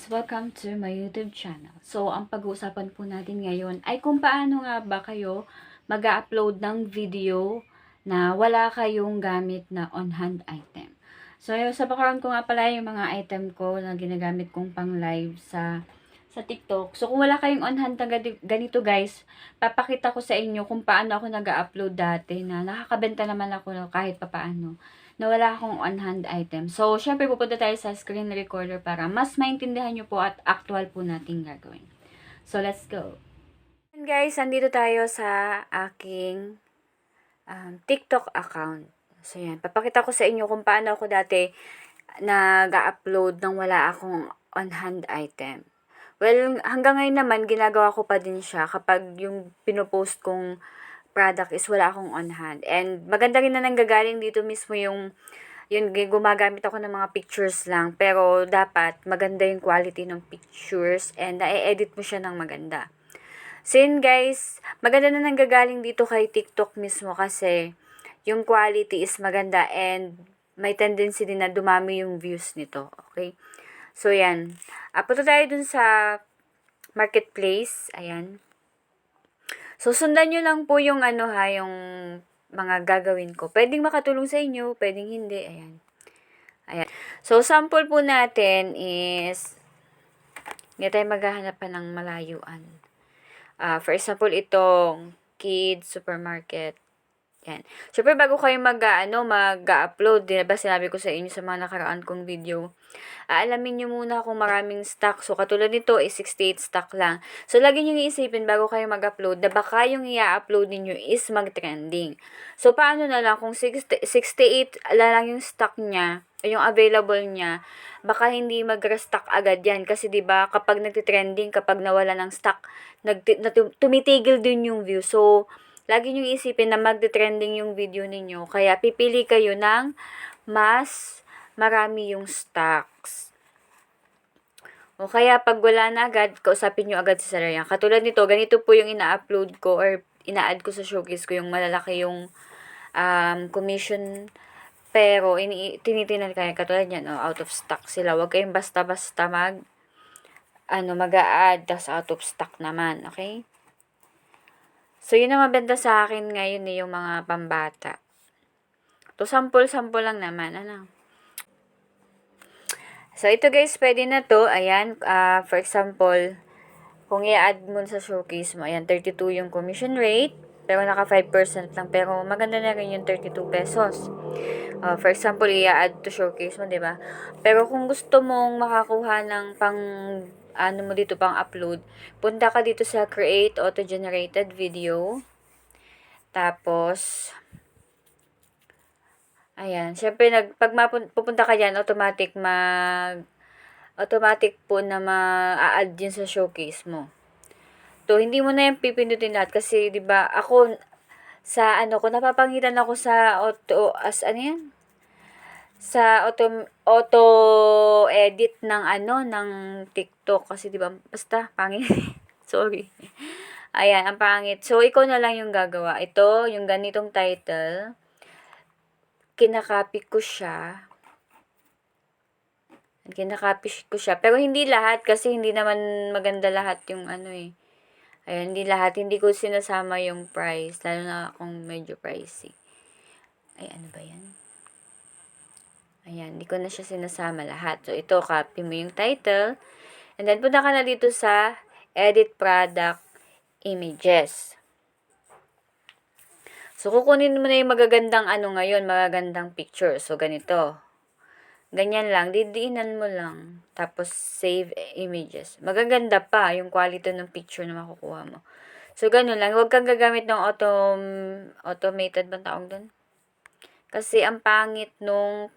guys! Welcome to my YouTube channel. So, ang pag-uusapan po natin ngayon ay kung paano nga ba kayo mag-upload ng video na wala kayong gamit na on-hand item. So, sa background ko nga pala yung mga item ko na ginagamit kong pang live sa TikTok. So, kung wala kayong on-hand na ganito guys, papakita ko sa inyo kung paano ako nag-upload dati na nakakabenta naman ako kahit papaano na wala akong on-hand item. So, syempre pupunta tayo sa screen recorder para mas maintindihan nyo po at actual po natin gagawin. So, let's go! And guys, andito tayo sa aking TikTok account. So, yan. Papakita ko sa inyo kung paano ako dati nag-upload nang wala akong on-hand item. Well, hanggang ngayon naman, ginagawa ko pa din siya kapag yung pinopost kong product is wala akong on hand. And maganda rin na nanggagaling dito mismo yung gumagamit ako ng mga pictures lang. Pero dapat maganda yung quality ng pictures and na-edit mo siya ng maganda. So yun guys, maganda na nanggagaling dito kay TikTok mismo kasi yung quality is maganda and may tendency din na dumami yung views nito. Okay? So yan. Punta tayo dun sa marketplace. Ayan. So, sundan nyo lang po yung yung mga gagawin ko. Pwedeng makatulong sa inyo, pwedeng hindi. Ayan. Ayan. So, sample po natin is, hindi tayo maghahanap pa ng malayuan. For example, itong Kids Supermarket. Yan. Siyempre, bago kayo mag-upload, diba sinabi ko sa inyo sa mga nakaraan kong video, alamin nyo muna kung maraming stock. So, katulad nito, 68 stock lang. So, lagi nyo iisipin bago kayo mag-upload na baka yung i-upload ninyo is mag-trending. So, paano na lang kung 68 lang yung stock niya, yung available niya, baka hindi mag-restock agad yan. Kasi, diba, kapag nagtitrending, kapag nawala ng stock, tumitigil din yung view. So, lagi nyo isipin na magte-trending yung video ninyo. Kaya pipili kayo ng mas marami yung stocks. O kaya pag wala na agad, kausapin nyo agad si Sarah yan. Katulad nito, ganito po yung ina-upload ko or ina-add ko sa showcase ko yung malalaki yung commission. Pero tinitinan kayo, katulad yan, out of stock sila. Huwag kayong basta-basta mag-a-add, tas out of stock naman. Okay? So, yun ang mabenta sa akin ngayon yung mga pambata. To sample-sample lang naman, So, ito guys, pwede na to. Ayan, for example, kung i-add mo sa showcase mo, ayan, 32 yung commission rate. Pero naka 5% lang. Pero maganda na rin yung 32 pesos. For example, i-add to showcase mo, diba? Pero kung gusto mong makakuha ng mo dito pang upload, punta ka dito sa create auto-generated video. Tapos, ayan, syempre pag pupunta ka diyan, automatic po na ma-add din sa showcase mo. To hindi mo na yung pipindutin lahat kasi 'di ba? Ako sa ko napapangitan ako sa sa auto edit ng ng TikTok kasi 'di ba basta pangit. Sorry. Ayan, ang pangit. So ikaw na lang yung gagawa. Ito, yung ganitong title. Kinakopy ko siya. Pero hindi lahat kasi hindi naman maganda lahat yung Ayan, hindi lahat. Hindi ko sinasama yung price. Lalo na kung medyo pricey. Ay, ano ba yan? Ayan, hindi ko na siya sinasama lahat. So, ito, copy mo yung title. And then, punta ka na dito sa Edit Product Images. So, kukunin mo na yung magagandang magagandang picture. So, ganito. Ganyan lang, didiinan mo lang. Tapos, save images. Magaganda pa yung quality ng picture na makukuha mo. So, ganun lang. Huwag kang gagamit ng automated bang tawag doon? Kasi, ang pangit nung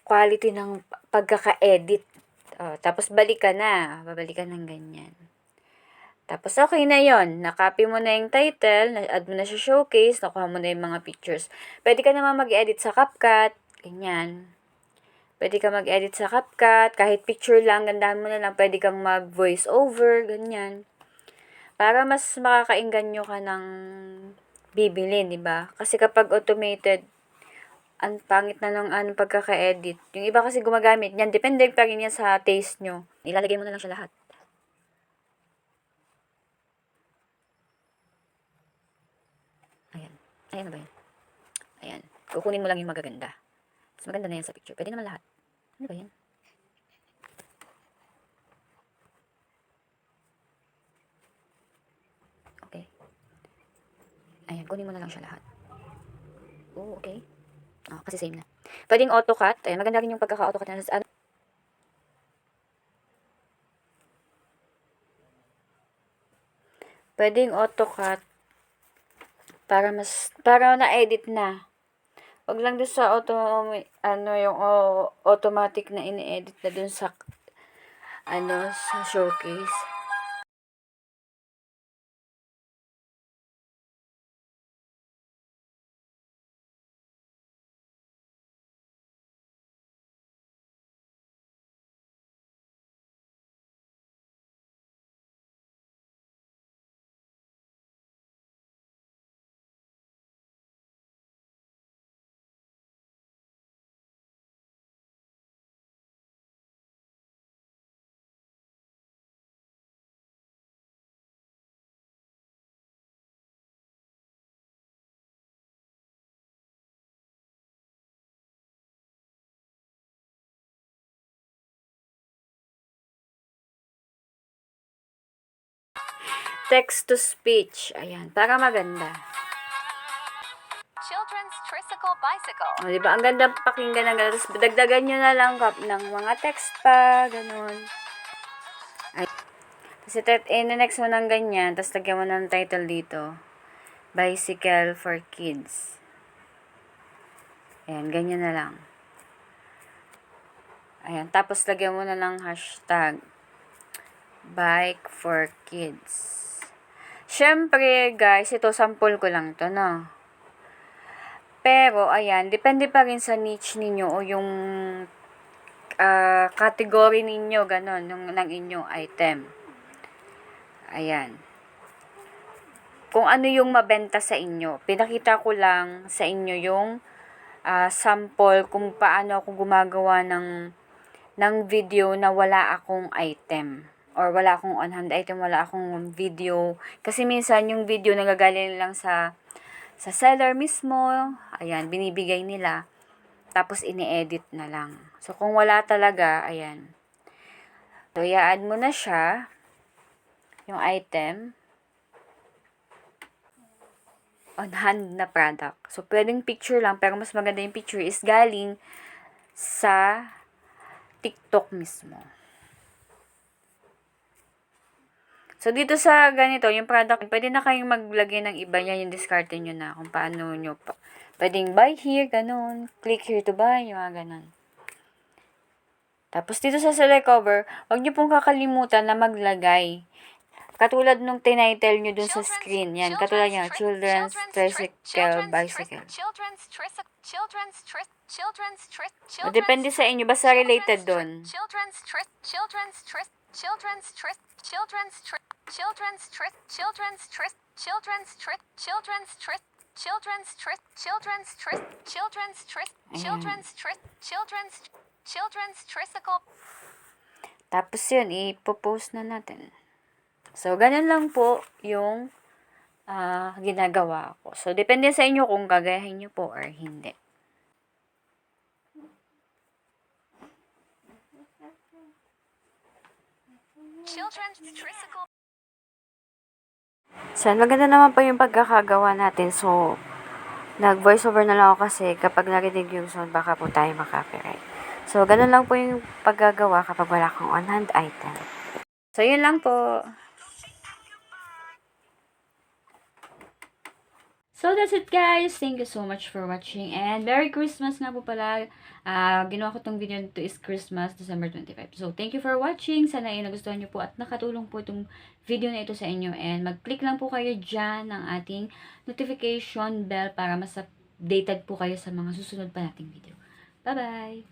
quality ng pagkaka-edit. Tapos, babalikan ng ganyan. Tapos, okay na yon. Nakopy mo na yung title, na-add mo na sa showcase, nakuha mo na yung mga pictures. Pwede ka naman mag-edit sa CapCut, ganyan. Pwede ka mag-edit sa CapCut, kahit picture lang, gandahan mo na lang. Pwede kang mag-voice over, ganyan. Para mas makakainganyo ka ng bibilin, di ba? Kasi kapag automated, ang pangit na ng anong pagkaka-edit. Yung iba kasi gumagamit yan. Depende pa rin yan sa taste nyo. Ilalagay mo na lang siya lahat. Ayan. Ayan na ba yan? Ayan. Kukunin mo lang yung magaganda. Mas maganda na yan sa picture. Pwede naman lahat. Ano ba yan? Okay. Ayan. Kunin mo na lang siya lahat. Oh, okay. Kasi same na. Pwedeng AutoCAD. Ayan. Maganda rin yung pagkaka-AutoCAD na. Pwedeng AutoCAD para na-edit na. Wag lang doon sa yung automatic na ini-edit na doon sa sa showcase. Text to speech. Ayan, para maganda. Children's tricycle bicycle. O, diba? Ang ganda pakinggan ng ganda. Tapos dagdagan nyo na lang ng mga text pa, ganun. Ay. Kasi next mo ng ganyan, tapos lagyan mo ng title dito. Bicycle for Kids. Ayan, ganyan na lang. Ayan, tapos lagyan mo na lang hashtag Bike for Kids. Syempre, guys, ito sample ko lang to, no? Pero, ayan, depende pa rin sa niche ninyo o yung category ninyo, ganon, ng inyong item. Ayan. Kung ano yung mabenta sa inyo. Pinakita ko lang sa inyo yung sample kung paano ako gumagawa ng video na wala akong item. Or wala akong on-hand item, wala akong video. Kasi minsan yung video nagagaling lang sa seller mismo. Ayan, binibigay nila. Tapos ini-edit na lang. So, kung wala talaga, ayan. So, i-add mo na siya. Yung item. On-hand na product. So, pwedeng picture lang. Pero mas maganda yung picture is galing sa TikTok mismo. So, dito sa ganito, yung product, pwede na kayong maglagay ng iba yan, yung discarte nyo na kung paano nyo pa. Pwedeng buy here, ganun. Click here to buy, yung mga ganun. Tapos, dito sa select cover, huwag nyo pong kakalimutan na maglagay. Katulad nung tinitle nyo dun sa screen. Yan, katulad nyo, Children's Tricycle Bicycle. Depende sa inyo, basta related dun. Children's tricycle. Tapos yun, ipopost na natin. So, ganun lang po yung ginagawa ko. So, depende sa inyo kung gagayahin nyo po or hindi. Children's tricycle. So, maganda naman pa yung pagkakagawa natin. So, nag-voice over na lang ako kasi kapag narinig yung sound, baka po tayo makapiright. So, ganun lang po yung paggagawa kapag wala kang on-hand item. So, yun lang po. So, that's it guys. Thank you so much for watching. And Merry Christmas nga po pala. Ginawa ko tong video nito is Christmas, December 25. So, thank you for watching. Sana ay nagustuhan nyo po at nakatulong po itong video na ito sa inyo. And mag-click lang po kayo dyan ng ating notification bell para mas updated po kayo sa mga susunod pa nating video. Bye-bye!